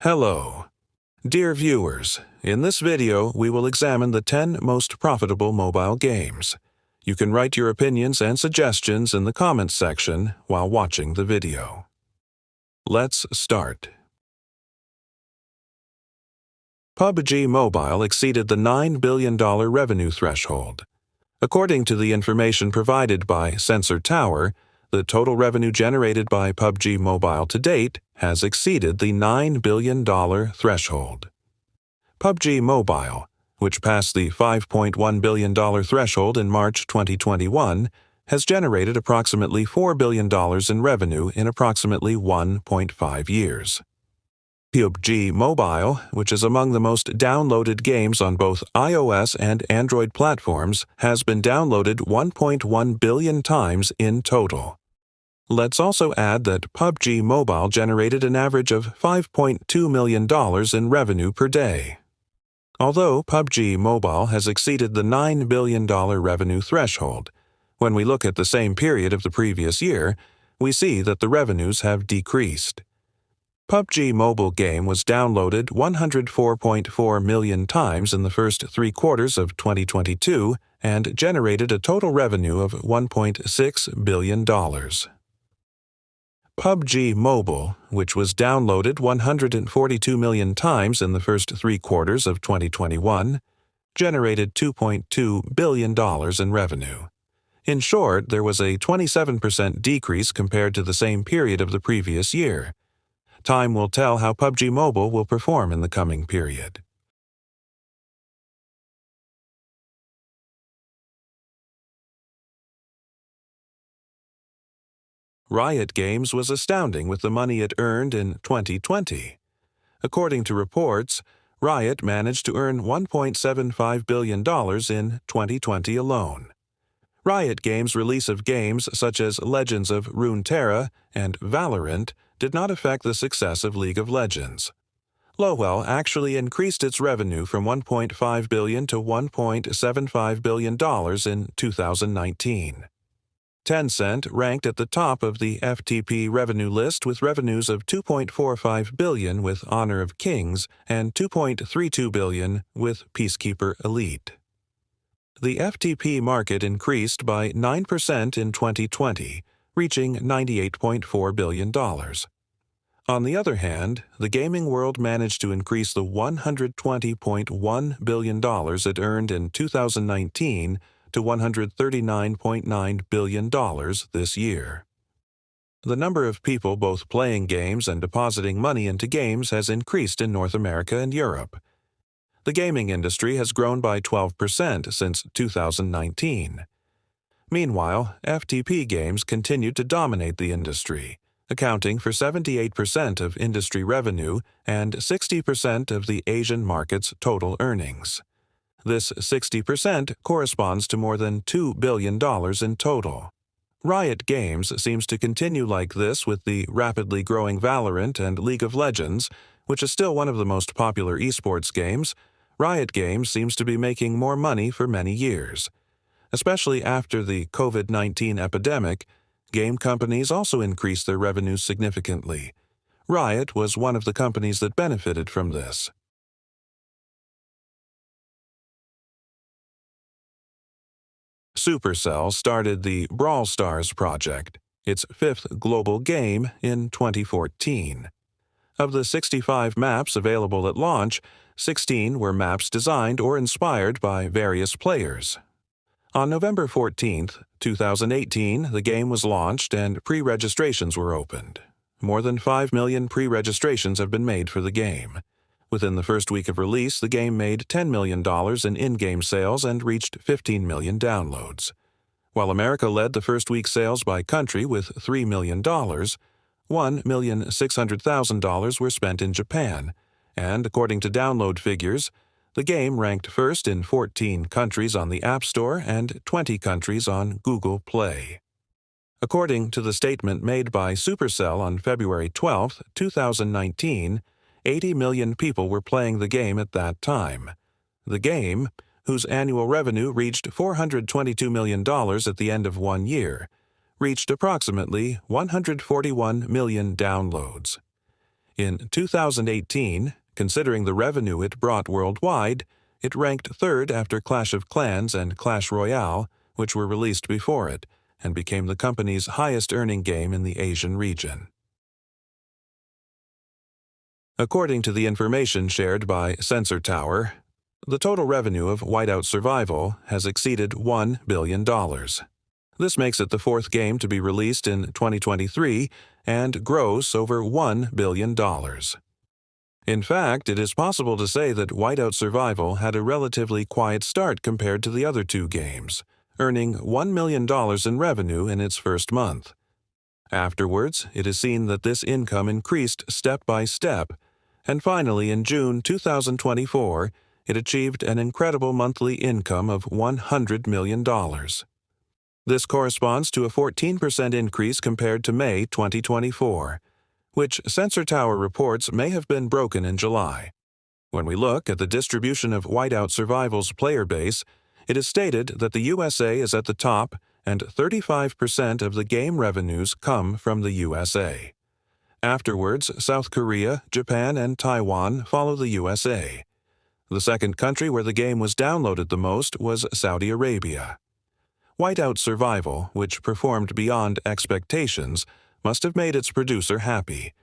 Hello. Dear viewers, in this video we will examine the 10 most profitable mobile games. You can write your opinions and suggestions in the comments section while watching the video. Let's start. Pubg Mobile exceeded the $9 billion revenue threshold. According to the information provided by Sensor Tower, the total revenue generated by Pubg Mobile to date has exceeded the $9 billion threshold. Pubg Mobile, which passed the $5.1 billion threshold in March 2021, has generated approximately $4 billion in revenue in approximately 1.5 years. Pubg Mobile, which is among the most downloaded games on both iOS and Android platforms, has been downloaded 1.1 billion times in total. Let's also add that Pubg Mobile generated an average of $5.2 million in revenue per day. Although Pubg Mobile has exceeded the $9 billion revenue threshold, when we look at the same period of the previous year, we see that the revenues have decreased. Pubg Mobile game was downloaded 104.4 million times in the first 3 quarters of 2022 and generated a total revenue of $1.6 billion. Pubg Mobile, which was downloaded 142 million times in the first 3 quarters of 2021, generated $2.2 billion in revenue. In short, there was a 27% decrease compared to the same period of the previous year. Time will tell how Pubg Mobile will perform in the coming period. Riot Games was astounding with the money it earned in 2020. According to reports, Riot managed to earn $1.75 billion in 2020 alone. Riot Games' release of games such as Legends of Runeterra and Valorant did not affect the success of League of Legends. Lowell actually increased its revenue from $1.5 billion to $1.75 billion in 2019. Tencent ranked at the top of the FTP revenue list with revenues of $2.45 billion with Honor of Kings and $2.32 billion with Peacekeeper Elite. The FTP market increased by 9% in 2020, reaching $98.4 billion. On the other hand, the gaming world managed to increase the $120.1 billion it earned in 2019 to $139.9 billion this year. The number of people both playing games and depositing money into games has increased in North America and Europe. The gaming industry has grown by 12% since 2019. Meanwhile, FTP games continued to dominate the industry, accounting for 78% of industry revenue and 60% of the Asian market's total earnings. This 60% corresponds to more than $2 billion in total. Riot Games seems to continue like this with the rapidly growing Valorant and League of Legends, which is still one of the most popular esports games. Riot Games seems to be making more money for many years. Especially after the COVID-19 epidemic, game companies also increased their revenues significantly. Riot was one of the companies that benefited from this. Supercell started the Brawl Stars project, its 5th global game, in 2014. Of the 65 maps available at launch, 16 were maps designed or inspired by various players. On November 14, 2018, the game was launched and pre-registrations were opened. More than 5 million pre-registrations have been made for the game. Within the first week of release, the game made $10 million in in-game sales and reached 15 million downloads. While America led the first week sales by country with $3 million, $1,600,000 were spent in Japan, and according to download figures, the game ranked first in 14 countries on the App Store and 20 countries on Google Play. According to the statement made by Supercell on February 12, 2019, 80 million people were playing the game at that time. The game, whose annual revenue reached $422 million at the end of 1 year, reached approximately 141 million downloads. In 2018, considering the revenue it brought worldwide, it ranked third after Clash of Clans and Clash Royale, which were released before it, and became the company's highest-earning game in the Asian region. According to the information shared by Sensor Tower, the total revenue of Whiteout Survival has exceeded $1 billion. This makes it the fourth game to be released in 2023 and gross over $1 billion. In fact, it is possible to say that Whiteout Survival had a relatively quiet start compared to the other two games, earning $1 million in revenue in its first month. Afterwards, it is seen that this income increased step by step, and finally in June 2024, it achieved an incredible monthly income of $100 million. This corresponds to a 14% increase compared to May 2024, which Sensor Tower reports may have been broken in July. When we look at the distribution of Whiteout Survival's player base, it is stated that the USA is at the top and 35% of the game revenues come from the USA. Afterwards, South Korea, Japan, and Taiwan follow the USA. The second country where the game was downloaded the most was Saudi Arabia. Whiteout Survival, which performed beyond expectations, must have made its producer happy,